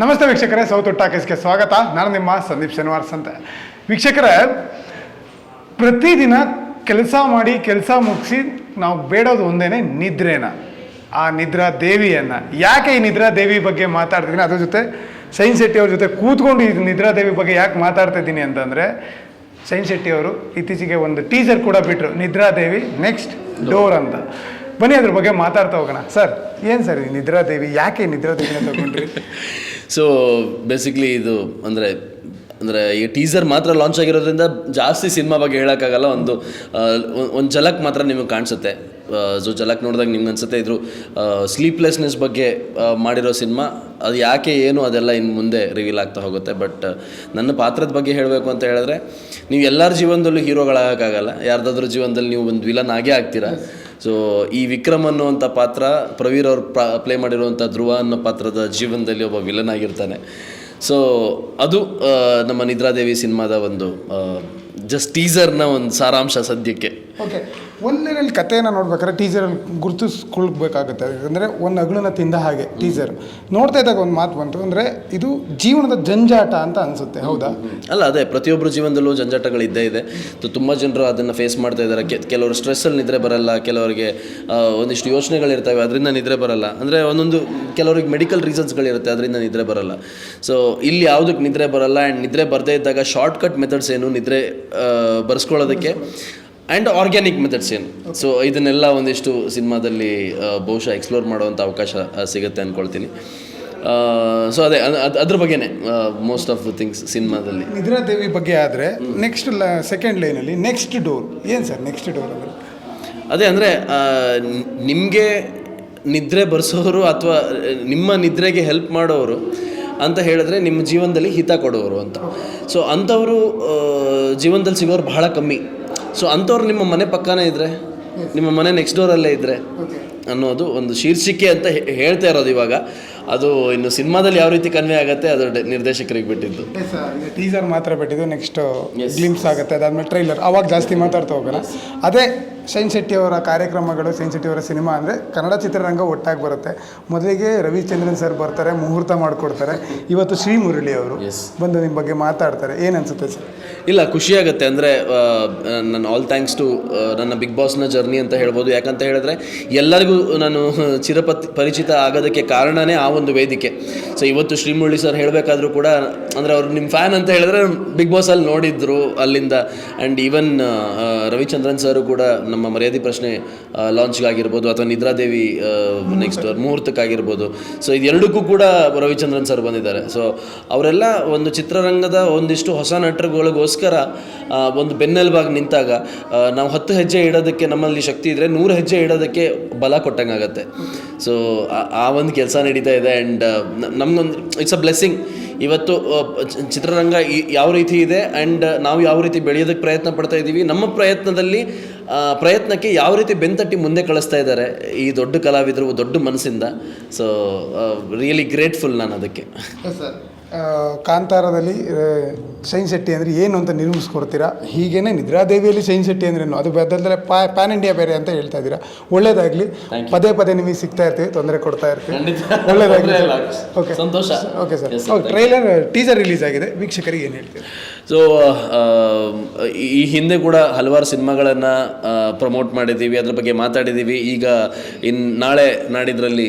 ನಮಸ್ತೆ ವೀಕ್ಷಕರೇ, ಸೌತ್ ಟಾಕೀಸ್ಗೆ ಸ್ವಾಗತ. ನಾನು ನಿಮ್ಮ ಸಂದೀಪ್ ಶನಿವಾರ್ಸ್ ಅಂತ. ವೀಕ್ಷಕರೇ, ಪ್ರತಿದಿನ ಕೆಲಸ ಮಾಡಿ ಕೆಲಸ ಮುಗಿಸಿ ನಾವು ಬೇಡೋದು ಒಂದೇನೆ ನಿದ್ರೇನ, ಆ ನಿದ್ರಾ ದೇವಿಯನ್ನು. ಯಾಕೆ ಈ ನಿದ್ರಾ ದೇವಿ ಬಗ್ಗೆ ಮಾತಾಡ್ತಿದ್ದೀನಿ, ಅದ್ರ ಜೊತೆ ಶೈನ್ ಶೆಟ್ಟಿ ಅವ್ರ ಜೊತೆ ಕೂತ್ಕೊಂಡು ಈ ನಿದ್ರಾ ದೇವಿ ಬಗ್ಗೆ ಯಾಕೆ ಮಾತಾಡ್ತಾ ಇದ್ದೀನಿ ಅಂತಂದರೆ, ಶೈನ್ ಶೆಟ್ಟಿ ಅವರು ಇತ್ತೀಚೆಗೆ ಒಂದು ಟೀಸರ್ ಕೂಡ ಬಿಟ್ಟರು, ನಿದ್ರಾ ದೇವಿ ನೆಕ್ಸ್ಟ್ ಡೋರ್ ಅಂತ. ಬನ್ನಿ ಅದ್ರ ಬಗ್ಗೆ ಮಾತಾಡ್ತಾ ಹೋಗೋಣ. ಸರ್, ಏನು ಸರ್ ಈ ನಿದ್ರಾ ದೇವಿ, ಯಾಕೆ ನಿದ್ರಾ ದೇವಿನ ತಗೊಂಡ್ರಿ? ಸೊ ಬೇಸಿಕ್ಲಿ ಇದು ಅಂದರೆ ಈ ಟೀಸರ್ ಮಾತ್ರ ಲಾಂಚ್ ಆಗಿರೋದ್ರಿಂದ ಜಾಸ್ತಿ ಸಿನಿಮಾ ಬಗ್ಗೆ ಹೇಳೋಕ್ಕಾಗಲ್ಲ. ಒಂದು ಝಲಕ್ ಮಾತ್ರ ನಿಮಗೆ ಕಾಣಿಸುತ್ತೆ. ಸೊ ಝಲಕ್ ನೋಡಿದಾಗ ನಿಮ್ಗೆ ಅನ್ಸುತ್ತೆ ಇದ್ರ ಸ್ಲೀಪ್ಲೆಸ್ನೆಸ್ ಬಗ್ಗೆ ಮಾಡಿರೋ ಸಿನಿಮಾ. ಅದು ಯಾಕೆ ಏನು ಅದೆಲ್ಲ ಇನ್ನು ಮುಂದೆ ರಿವೀಲ್ ಆಗ್ತಾ ಹೋಗುತ್ತೆ. ಬಟ್ ನನ್ನ ಪಾತ್ರದ ಬಗ್ಗೆ ಹೇಳಬೇಕು ಅಂತ ಹೇಳಿದ್ರೆ, ನೀವು ಎಲ್ಲರ ಜೀವನದಲ್ಲೂ ಹೀರೋಗಳಾಗೋಕ್ಕಾಗಲ್ಲ. ಯಾರ್ದಾದ್ರೂ ಜೀವನದಲ್ಲಿ ನೀವು ಒಂದು ವಿಲನ್ ಆಗೇ ಆಗ್ತೀರಾ. ಸೊ ಈ ವಿಕ್ರಮ್ ಅನ್ನುವಂಥ ಪಾತ್ರ, ಪ್ರವೀರ್ ಅವ್ರು ಪ್ಲೇ ಮಾಡಿರುವಂಥ ಧ್ರುವ ಅನ್ನೋ ಪಾತ್ರದ ಜೀವನದಲ್ಲಿ ಒಬ್ಬ ವಿಲನ್ ಆಗಿರ್ತಾನೆ. ಸೊ ಅದು ನಮ್ಮ ನಿದ್ರಾದೇವಿ ಸಿನಿಮಾದ ಒಂದು ಜಸ್ಟ್ ಟೀಸರ್ನ ಒಂದು ಸಾರಾಂಶ ಸದ್ಯಕ್ಕೆ. ಓಕೆ, ಒಂದಿನಲ್ಲಿ ಕಥೆಯನ್ನು ನೋಡ್ಬೇಕಾದ್ರೆ ಟೀಸರಲ್ಲಿ ಗುರುತಿಸ್ಕೊಳ್ಬೇಕಾಗುತ್ತೆ. ಅಂದರೆ ಒಂದು ಅಗಳನ್ನ ತಿಂದ ಹಾಗೆ ಟೀಸರ್ ನೋಡ್ತಾ ಇದ್ದಾಗ ಒಂದು ಮಾತು ಬಂತು, ಅಂದರೆ ಇದು ಜೀವನದ ಜಂಜಾಟ ಅಂತ ಅನಿಸುತ್ತೆ. ಹೌದಾ? ಅಲ್ಲ, ಅದೇ ಪ್ರತಿಯೊಬ್ಬರ ಜೀವನದಲ್ಲೂ ಜಂಜಾಟಗಳು ಇದ್ದೇ ಇದೆ. ತುಂಬ ಜನರು ಅದನ್ನು ಫೇಸ್ ಮಾಡ್ತಾ ಇದ್ದಾರೆ. ಕೆಲವರು ಸ್ಟ್ರೆಸ್ಸಲ್ಲಿ ನಿದ್ರೆ ಬರಲ್ಲ, ಕೆಲವರಿಗೆ ಒಂದಿಷ್ಟು ಯೋಚನೆಗಳಿರ್ತವೆ, ಅದರಿಂದ ನಿದ್ರೆ ಬರಲ್ಲ. ಅಂದರೆ ಒಂದೊಂದು ಕೆಲವ್ರಿಗೆ ಮೆಡಿಕಲ್ ರೀಸನ್ಸ್ಗಳಿರುತ್ತೆ, ಅದರಿಂದ ನಿದ್ರೆ ಬರಲ್ಲ. ಸೊ ಇಲ್ಲಿ ಯಾವುದಕ್ಕೆ ನಿದ್ರೆ ಬರಲ್ಲ ಆ್ಯಂಡ್ ನಿದ್ರೆ ಬರದೇ ಇದ್ದಾಗ ಶಾರ್ಟ್ಕಟ್ ಮೆಥಡ್ಸ್ ಏನು ನಿದ್ರೆ ಬರ್ಸ್ಕೊಳ್ಳೋದಕ್ಕೆ ಆ್ಯಂಡ್ ಆರ್ಗ್ಯಾನಿಕ್ ಮೆಥಡ್ಸ್ ಏನು. ಸೊ ಇದನ್ನೆಲ್ಲ ಒಂದಿಷ್ಟು ಸಿನಿಮಾದಲ್ಲಿ ಬಹುಶಃ ಎಕ್ಸ್ಪ್ಲೋರ್ ಮಾಡುವಂಥ ಅವಕಾಶ ಸಿಗುತ್ತೆ ಅಂದ್ಕೊಳ್ತೀನಿ. ಸೊ ಅದೇ ಅದ್ರ ಬಗ್ಗೆನೇ ಮೋಸ್ಟ್ ಆಫ್ ದ ಥಿಂಗ್ಸ್ ಸಿನಿಮಾದಲ್ಲಿ. ನಿದ್ರಾ ದೇವಿ ಬಗ್ಗೆ ಆದರೆ ನೆಕ್ಸ್ಟ್ ಸೆಕೆಂಡ್ ಲೈನಲ್ಲಿ ನೆಕ್ಸ್ಟ್ ಡೋರ್ ಏನು ಸರ್? ನೆಕ್ಸ್ಟ್ ಡೋರ್ ಅಂದರೆ ಅದೇ, ಅಂದರೆ ನಿಮಗೆ ನಿದ್ರೆ ಬರ್ಸೋರು ಅಥವಾ ನಿಮ್ಮ ನಿದ್ರೆಗೆ ಹೆಲ್ಪ್ ಮಾಡೋರು ಅಂತ ಹೇಳಿದ್ರೆ ನಿಮ್ಮ ಜೀವನದಲ್ಲಿ ಹಿತ ಕೊಡೋರು ಅಂತ. ಸೊ ಅಂಥವರು ಜೀವನದಲ್ಲಿ ಸಿಗೋರು ಬಹಳ ಕಮ್ಮಿ. ಸೊ ಅಂಥವ್ರು ನಿಮ್ಮ ಮನೆ ಪಕ್ಕನೇ ಇದ್ದರೆ, ನಿಮ್ಮ ಮನೆ ನೆಕ್ಸ್ಟ್ ಡೋರಲ್ಲೇ ಇದ್ದರೆ ಅನ್ನೋದು ಒಂದು ಶೀರ್ಷಿಕೆ ಅಂತ ಹೇಳ್ತಾ ಇರೋದು ಇವಾಗ. ಅದು ಇನ್ನು ಸಿನಿಮಾದಲ್ಲಿ ಯಾವ ರೀತಿ ಕನ್ವೆ ಆಗುತ್ತೆ ಅದು ನಿರ್ದೇಶಕರಿಗೆ ಬಿಟ್ಟಿದ್ದು. ಟೀಸರ್ ಮಾತ್ರ ಬಿಟ್ಟಿದ್ದು, ನೆಕ್ಸ್ಟ್ ಗ್ಲಿಮ್ಸ್ ಆಗುತ್ತೆ, ಅದಾದಮೇಲೆ ಟ್ರೈಲರ್, ಅವಾಗ ಜಾಸ್ತಿ ಮಾತಾಡ್ತಾ ಹೋಗೋಣ. ಅದೇ ಶೈನ್ ಶೆಟ್ಟಿ ಅವರ ಕಾರ್ಯಕ್ರಮಗಳು, ಶೈನ್ ಶೆಟ್ಟಿ ಅವರ ಸಿನಿಮಾ ಅಂದರೆ ಕನ್ನಡ ಚಿತ್ರರಂಗ ಒಟ್ಟಾಗಿ ಬರುತ್ತೆ. ಮೊದಲಿಗೆ ರವಿಚಂದ್ರನ್ ಸರ್ ಬರ್ತಾರೆ, ಮುಹೂರ್ತ ಮಾಡಿಕೊಡ್ತಾರೆ. ಇವತ್ತು ಶ್ರೀ ಮುರಳಿ ಅವರು ಬಂದು ನಿಮ್ಮ ಬಗ್ಗೆ ಮಾತಾಡ್ತಾರೆ. ಏನು ಅನಿಸುತ್ತೆ ಸರ್? ಇಲ್ಲ, ಖುಷಿಯಾಗುತ್ತೆ. ಅಂದರೆ ನನ್ನ ಆಲ್ ಥ್ಯಾಂಕ್ಸ್ ಟು ನನ್ನ ಬಿಗ್ ಬಾಸ್ನ ಜರ್ನಿ ಅಂತ ಹೇಳ್ಬೋದು. ಯಾಕಂತ ಹೇಳಿದ್ರೆ ಎಲ್ಲರಿಗೂ ನಾನು ಪರಿಚಿತ ಆಗೋದಕ್ಕೆ ಕಾರಣನೇ ಆ ಒಂದು ವೇದಿಕೆ. ಸೊ ಇವತ್ತು ಶ್ರೀ ಮುರಳಿ ಸರ್ ಹೇಳಬೇಕಾದ್ರೂ ಕೂಡ, ಅಂದರೆ ಅವ್ರು ನಿಮ್ಮ ಫ್ಯಾನ್ ಅಂತ ಹೇಳಿದ್ರೆ ಬಿಗ್ ಬಾಸಲ್ಲಿ ನೋಡಿದ್ರು ಅಲ್ಲಿಂದ. ಆ್ಯಂಡ್ ಈವನ್ ರವಿಚಂದ್ರನ್ ಸರು ಕೂಡ ನಮ್ಮ ಮರ್ಯಾದೆ ಪ್ರಶ್ನೆ ಲಾಂಚ್ಗಾಗಿರ್ಬೋದು ಅಥವಾ ನಿದ್ರಾದೇವಿ ನೆಕ್ಸ್ಟ್ ಮುಹೂರ್ತಕ್ಕಾಗಿರ್ಬೋದು. ಸೊ ಇದೆರಡಕ್ಕೂ ಕೂಡ ರವಿಚಂದ್ರನ್ ಸರ್ ಬಂದಿದ್ದಾರೆ. ಸೊ ಅವರೆಲ್ಲ ಒಂದು ಚಿತ್ರರಂಗದ ಒಂದಿಷ್ಟು ಹೊಸ ನಟರುಗಳಿಗೋಸ್ಕರ ಒಂದು ಬೆನ್ನೆಲುಬಾಗಿ ನಿಂತಾಗ ನಾವು 10 ಹೆಜ್ಜೆ ಇಡೋದಕ್ಕೆ ನಮ್ಮಲ್ಲಿ ಶಕ್ತಿ ಇದ್ದರೆ 100 ಹೆಜ್ಜೆ ಇಡೋದಕ್ಕೆ ಬಲ ಕೊಟ್ಟಂಗಾಗತ್ತೆ. ಸೊ ಆ ಒಂದು ಕೆಲಸ ನಡೀತಾ ಇದೆ. ಆ್ಯಂಡ್ ನಮಗೊಂದು ಇಟ್ಸ್ ಅ ಬ್ಲೆಸ್ಸಿಂಗ್. ಇವತ್ತು ಚಿತ್ರರಂಗ ಯಾವ ರೀತಿ ಇದೆ ಆ್ಯಂಡ್ ನಾವು ಯಾವ ರೀತಿ ಬೆಳೆಯೋದಕ್ಕೆ ಪ್ರಯತ್ನ ಪಡ್ತಾ ಇದ್ದೀವಿ, ನಮ್ಮ ಪ್ರಯತ್ನಕ್ಕೆ ಯಾವ ರೀತಿ ಬೆನ್ತಟ್ಟಿ ಮುಂದೆ ಕಳಿಸ್ತಾ ಇದ್ದಾರೆ ಈ ದೊಡ್ಡ ಕಲಾವಿದರು ದೊಡ್ಡ ಮನಸ್ಸಿಂದ. ಸೊ ರಿಯಲಿ ಗ್ರೇಟ್ಫುಲ್ ನಾನು ಅದಕ್ಕೆ. ಕಾಂತಾರದಲ್ಲಿ ಶೈನ್ ಶೆಟ್ಟಿ ಅಂದರೆ ಏನು ಅಂತ ನಿರ್ಮಿಸ್ಕೊಡ್ತೀರಾ, ಹೀಗೇನೆ ನಿದ್ರಾದೇವಿಯಲ್ಲಿ ಶೈನ್ ಶೆಟ್ಟಿ ಅಂದ್ರೇನು, ಅದು ಬದಲೇ ಪ್ಯಾನ್ ಇಂಡಿಯಾ ಬೇರೆ ಅಂತ ಹೇಳ್ತಾ ಇದ್ದೀರಾ. ಒಳ್ಳೇದಾಗಲಿ. ಪದೇ ಪದೇ ನಿಮಗೆ ಸಿಗ್ತಾ ಇರ್ತೀವಿ, ತೊಂದರೆ ಕೊಡ್ತಾ ಇರ್ತೀವಿ. ಒಳ್ಳೇದಾಗಲಿ. ಓಕೆ, ಸಂತೋಷ. Okay sir. Trailer teaser release ಆಗಿದೆ, ವೀಕ್ಷಕರಿಗೆ ಏನು ಹೇಳ್ತೀವಿ? ಸೊ ಈ ಹಿಂದೆ ಕೂಡ ಹಲವಾರು ಸಿನಿಮಾಗಳನ್ನು ಪ್ರಮೋಟ್ ಮಾಡಿದ್ದೀವಿ, ಅದ್ರ ಬಗ್ಗೆ ಮಾತಾಡಿದ್ದೀವಿ. ಈಗ ನಾಳೆ ನಾಡಿದ್ರಲ್ಲಿ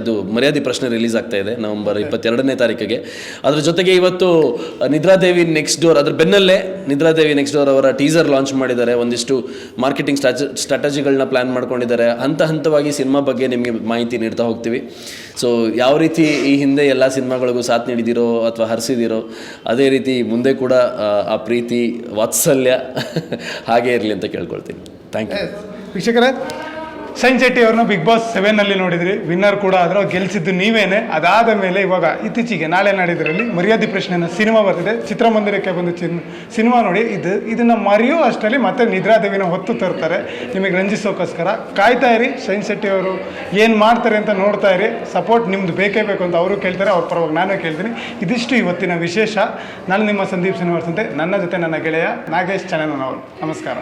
ಇದು ಮರ್ಯಾದೆ ಪ್ರಶ್ನೆ ರಿಲೀಸ್ ಆಗ್ತಾ ಇದೆ ನವೆಂಬರ್ 22ನೇ ತಾರೀಕಿಗೆ. ಅದ್ರ ಜೊತೆಗೆ ಇವತ್ತು ನಿದ್ರಾದೇವಿ ನೆಕ್ಸ್ಟ್ ಡೋರ್, ಅದ್ರ ಬೆನ್ನಲ್ಲೇ ನಿದ್ರಾದೇವಿ ನೆಕ್ಸ್ಟ್ ಡೋರ್ ಅವರ ಟೀಸರ್ ಲಾಂಚ್ ಮಾಡಿದ್ದಾರೆ. ಒಂದಿಷ್ಟು ಮಾರ್ಕೆಟಿಂಗ್ ಸ್ಟ್ರಾಟಜಿಗಳನ್ನ ಪ್ಲ್ಯಾನ್ ಮಾಡ್ಕೊಂಡಿದ್ದಾರೆ. ಹಂತವಾಗಿ ಸಿನಿಮಾ ಬಗ್ಗೆ ನಿಮಗೆ ಮಾಹಿತಿ ನೀಡ್ತಾ ಹೋಗ್ತೀವಿ. ಸೊ ಯಾವ ರೀತಿ ಈ ಹಿಂದೆ ಎಲ್ಲ ಸಿನಿಮಾಗಳಿಗೂ ಸಾಥ್ ನೀಡಿದಿರೋ ಅಥವಾ ಹರಿಸಿದಿರೋ ಅದೇ ರೀತಿ ಮುಂದೆ ಕೂಡ ಆ ಪ್ರೀತಿ ವಾತ್ಸಲ್ಯ ಹಾಗೇ ಇರಲಿ ಅಂತ ಕೇಳ್ಕೊಳ್ತೀನಿ. Thank you. ವೀಕ್ಷಕರೇ, ಶೈನ್ ಶೆಟ್ಟಿ ಅವ್ರನ್ನ ಬಿಗ್ ಬಾಸ್ 7ನಲ್ಲಿ ನೋಡಿದ್ರಿ, ವಿನ್ನರ್ ಕೂಡ ಆದರೂ ಗೆಲ್ಲಿಸಿದ್ದು ನೀವೇನೆ. ಅದಾದ ಮೇಲೆ ಇವಾಗ ಇತ್ತೀಚೆಗೆ ನಾಳೆ ನಾಡಿದ್ರಲ್ಲಿ ಮರ್ಯಾದೆ ಪ್ರಶ್ನೆನ ಸಿನಿಮಾ ಬರ್ತಿದೆ. ಚಿತ್ರಮಂದಿರಕ್ಕೆ ಬಂದು ಸಿನಿಮಾ ನೋಡಿ ಇದನ್ನು ಮರೆಯೋ ಅಷ್ಟರಲ್ಲಿ ಮತ್ತೆ ನಿದ್ರಾದೇವಿನ ಹೊತ್ತು ತರ್ತಾರೆ ನಿಮಗೆ ರಂಜಿಸೋಕ್ಕೋಸ್ಕರ. ಕಾಯ್ತಾ ಇರಿ, ಶೈನ್ ಶೆಟ್ಟಿ ಅವರು ಏನು ಮಾಡ್ತಾರೆ ಅಂತ ನೋಡ್ತಾ ಇರಿ. ಸಪೋರ್ಟ್ ನಿಮ್ಮದು ಬೇಕೇ ಬೇಕು ಅಂತ ಅವರು ಕೇಳ್ತಾರೆ, ಅವ್ರ ಪರವಾಗಿ ನಾನೇ ಕೇಳ್ತೀನಿ. ಇದಿಷ್ಟು ಇವತ್ತಿನ ವಿಶೇಷ. ನಾನು ನಿಮ್ಮ ಸಂದೀಪ್ ಶನಿವಾರ್ಸ್ ಅಂತೆ, ನನ್ನ ಜೊತೆ ನನ್ನ ಗೆಳೆಯ ನಾಗೇಶ್ ಚನ್ನನವರು. ನಮಸ್ಕಾರ.